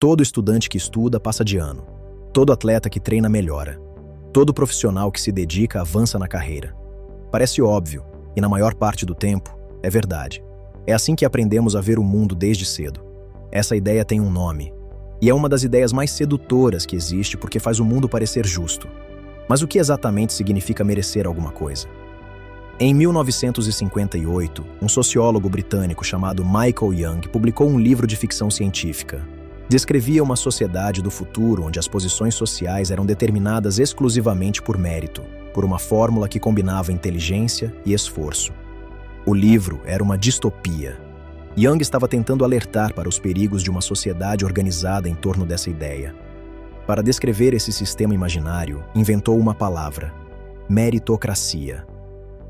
Todo estudante que estuda passa de ano. Todo atleta que treina melhora. Todo profissional que se dedica avança na carreira. Parece óbvio, e na maior parte do tempo, é verdade. É assim que aprendemos a ver o mundo desde cedo. Essa ideia tem um nome, e é uma das ideias mais sedutoras que existe porque faz o mundo parecer justo. Mas o que exatamente significa merecer alguma coisa? Em 1958, um sociólogo britânico chamado Michael Young publicou um livro de ficção científica. Descrevia uma sociedade do futuro onde as posições sociais eram determinadas exclusivamente por mérito, por uma fórmula que combinava inteligência e esforço. O livro era uma distopia. Young estava tentando alertar para os perigos de uma sociedade organizada em torno dessa ideia. Para descrever esse sistema imaginário, inventou uma palavra: meritocracia.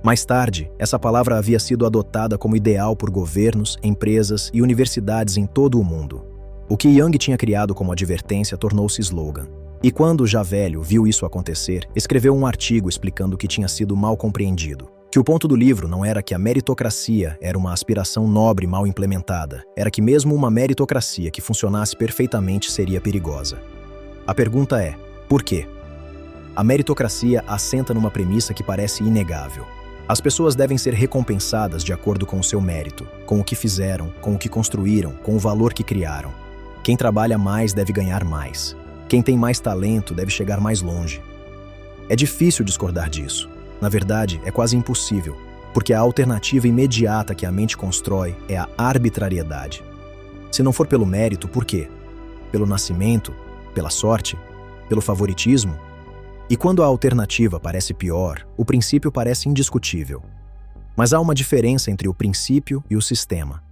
Mais tarde, essa palavra havia sido adotada como ideal por governos, empresas e universidades em todo o mundo. O que Young tinha criado como advertência tornou-se slogan. E quando, já velho, viu isso acontecer, escreveu um artigo explicando que tinha sido mal compreendido. Que o ponto do livro não era que a meritocracia era uma aspiração nobre mal implementada, era que mesmo uma meritocracia que funcionasse perfeitamente seria perigosa. A pergunta é, por quê? A meritocracia assenta numa premissa que parece inegável. As pessoas devem ser recompensadas de acordo com o seu mérito, com o que fizeram, com o que construíram, com o valor que criaram. Quem trabalha mais deve ganhar mais. Quem tem mais talento deve chegar mais longe. É difícil discordar disso. Na verdade, é quase impossível, porque a alternativa imediata que a mente constrói é a arbitrariedade. Se não for pelo mérito, por quê? Pelo nascimento? Pela sorte? Pelo favoritismo? E quando a alternativa parece pior, o princípio parece indiscutível. Mas há uma diferença entre o princípio e o sistema.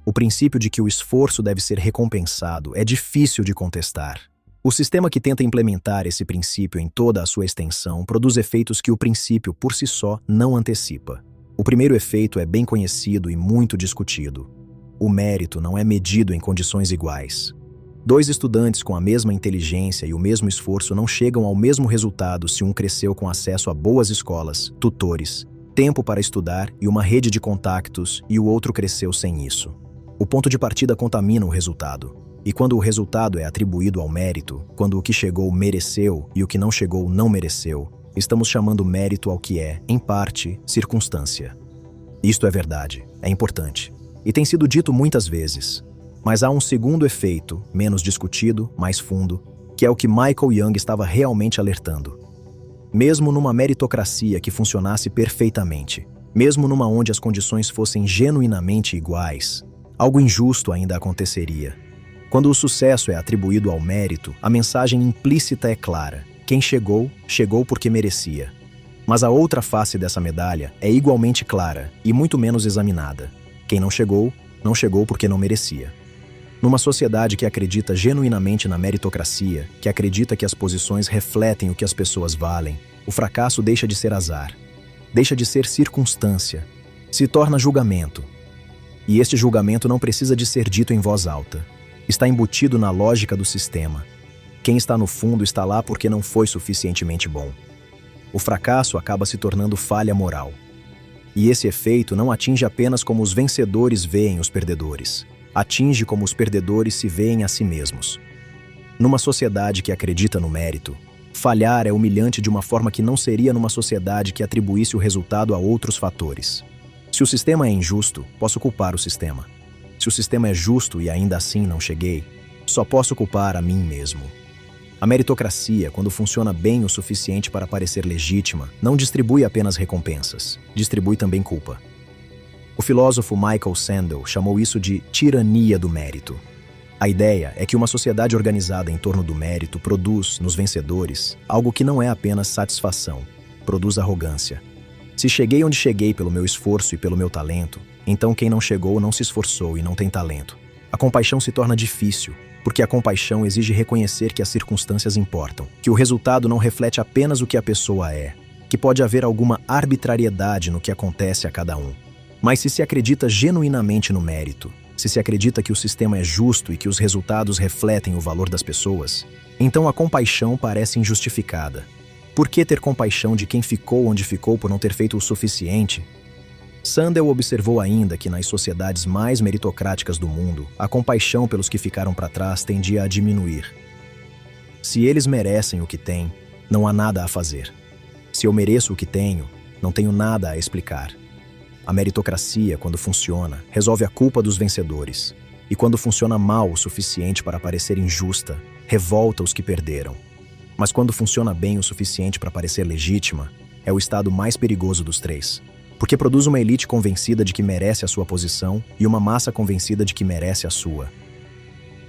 O princípio de que o esforço deve ser recompensado é difícil de contestar. O sistema que tenta implementar esse princípio em toda a sua extensão produz efeitos que o princípio por si só não antecipa. O primeiro efeito é bem conhecido e muito discutido. O mérito não é medido em condições iguais. Dois estudantes com a mesma inteligência e o mesmo esforço não chegam ao mesmo resultado se um cresceu com acesso a boas escolas, tutores, tempo para estudar e uma rede de contactos e o outro cresceu sem isso. O ponto de partida contamina o resultado. E quando o resultado é atribuído ao mérito, quando o que chegou mereceu e o que não chegou não mereceu, estamos chamando mérito ao que é, em parte, circunstância. Isto é verdade, é importante. E tem sido dito muitas vezes. Mas há um segundo efeito, menos discutido, mais fundo, que é o que Michael Young estava realmente alertando. Mesmo numa meritocracia que funcionasse perfeitamente, mesmo numa onde as condições fossem genuinamente iguais, algo injusto ainda aconteceria. Quando o sucesso é atribuído ao mérito, a mensagem implícita é clara. Quem chegou, chegou porque merecia. Mas a outra face dessa medalha é igualmente clara e muito menos examinada. Quem não chegou porque não merecia. Numa sociedade que acredita genuinamente na meritocracia, que acredita que as posições refletem o que as pessoas valem, o fracasso deixa de ser azar, deixa de ser circunstância, se torna julgamento. E este julgamento não precisa de ser dito em voz alta. Está embutido na lógica do sistema. Quem está no fundo está lá porque não foi suficientemente bom. O fracasso acaba se tornando falha moral. E esse efeito não atinge apenas como os vencedores veem os perdedores. Atinge como os perdedores se veem a si mesmos. Numa sociedade que acredita no mérito, falhar é humilhante de uma forma que não seria numa sociedade que atribuísse o resultado a outros fatores. Se o sistema é injusto, posso culpar o sistema. Se o sistema é justo e ainda assim não cheguei, só posso culpar a mim mesmo. A meritocracia, quando funciona bem o suficiente para parecer legítima, não distribui apenas recompensas, distribui também culpa. O filósofo Michael Sandel chamou isso de tirania do mérito. A ideia é que uma sociedade organizada em torno do mérito produz, nos vencedores, algo que não é apenas satisfação, produz arrogância. Se cheguei onde cheguei pelo meu esforço e pelo meu talento, então quem não chegou não se esforçou e não tem talento. A compaixão se torna difícil, porque a compaixão exige reconhecer que as circunstâncias importam, que o resultado não reflete apenas o que a pessoa é, que pode haver alguma arbitrariedade no que acontece a cada um. Mas se acredita genuinamente no mérito, se acredita que o sistema é justo e que os resultados refletem o valor das pessoas, então a compaixão parece injustificada. Por que ter compaixão de quem ficou onde ficou por não ter feito o suficiente? Sandel observou ainda que nas sociedades mais meritocráticas do mundo, a compaixão pelos que ficaram para trás tendia a diminuir. Se eles merecem o que têm, não há nada a fazer. Se eu mereço o que tenho, não tenho nada a explicar. A meritocracia, quando funciona, resolve a culpa dos vencedores. E quando funciona mal o suficiente para parecer injusta, revolta os que perderam. Mas quando funciona bem o suficiente para parecer legítima, é o estado mais perigoso dos três. Porque produz uma elite convencida de que merece a sua posição e uma massa convencida de que merece a sua.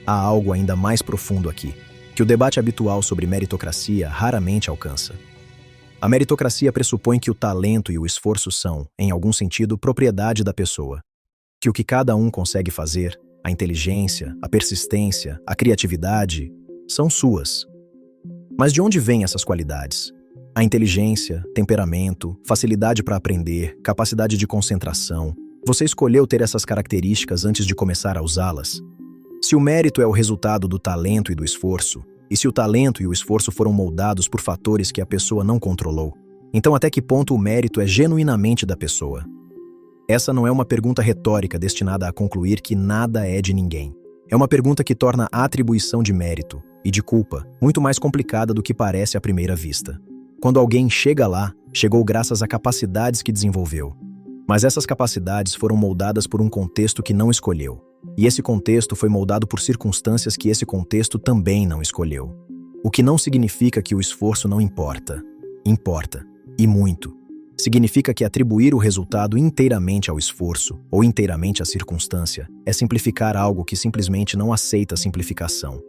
Há algo ainda mais profundo aqui, que o debate habitual sobre meritocracia raramente alcança. A meritocracia pressupõe que o talento e o esforço são, em algum sentido, propriedade da pessoa. Que o que cada um consegue fazer, a inteligência, a persistência, a criatividade, são suas. Mas de onde vêm essas qualidades? A inteligência, temperamento, facilidade para aprender, capacidade de concentração. Você escolheu ter essas características antes de começar a usá-las? Se o mérito é o resultado do talento e do esforço, e se o talento e o esforço foram moldados por fatores que a pessoa não controlou, então até que ponto o mérito é genuinamente da pessoa? Essa não é uma pergunta retórica destinada a concluir que nada é de ninguém. É uma pergunta que torna a atribuição de mérito e de culpa muito mais complicada do que parece à primeira vista. Quando alguém chega lá, chegou graças a capacidades que desenvolveu. Mas essas capacidades foram moldadas por um contexto que não escolheu. E esse contexto foi moldado por circunstâncias que esse contexto também não escolheu. O que não significa que o esforço não importa. Importa. E muito. Significa que atribuir o resultado inteiramente ao esforço, ou inteiramente à circunstância, é simplificar algo que simplesmente não aceita simplificação.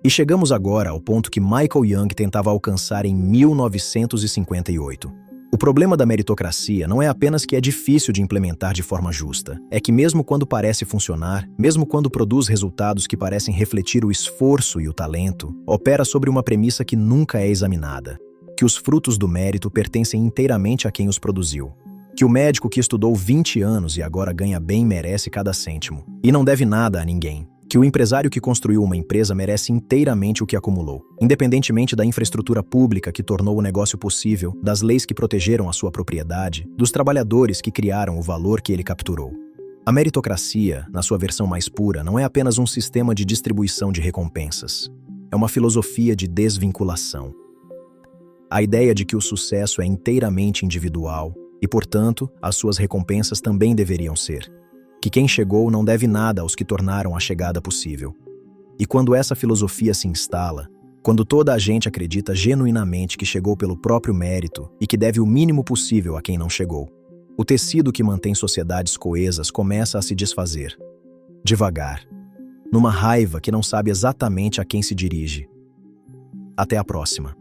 E chegamos agora ao ponto que Michael Young tentava alcançar em 1958. O problema da meritocracia não é apenas que é difícil de implementar de forma justa, é que mesmo quando parece funcionar, mesmo quando produz resultados que parecem refletir o esforço e o talento, opera sobre uma premissa que nunca é examinada, que os frutos do mérito pertencem inteiramente a quem os produziu, que o médico que estudou 20 anos e agora ganha bem merece cada cêntimo, e não deve nada a ninguém, que o empresário que construiu uma empresa merece inteiramente o que acumulou, independentemente da infraestrutura pública que tornou o negócio possível, das leis que protegeram a sua propriedade, dos trabalhadores que criaram o valor que ele capturou. A meritocracia, na sua versão mais pura, não é apenas um sistema de distribuição de recompensas. É uma filosofia de desvinculação. A ideia de que o sucesso é inteiramente individual e, portanto, as suas recompensas também deveriam ser. Que quem chegou não deve nada aos que tornaram a chegada possível. E quando essa filosofia se instala, quando toda a gente acredita genuinamente que chegou pelo próprio mérito e que deve o mínimo possível a quem não chegou, o tecido que mantém sociedades coesas começa a se desfazer. Devagar. Numa raiva que não sabe exatamente a quem se dirige. Até a próxima.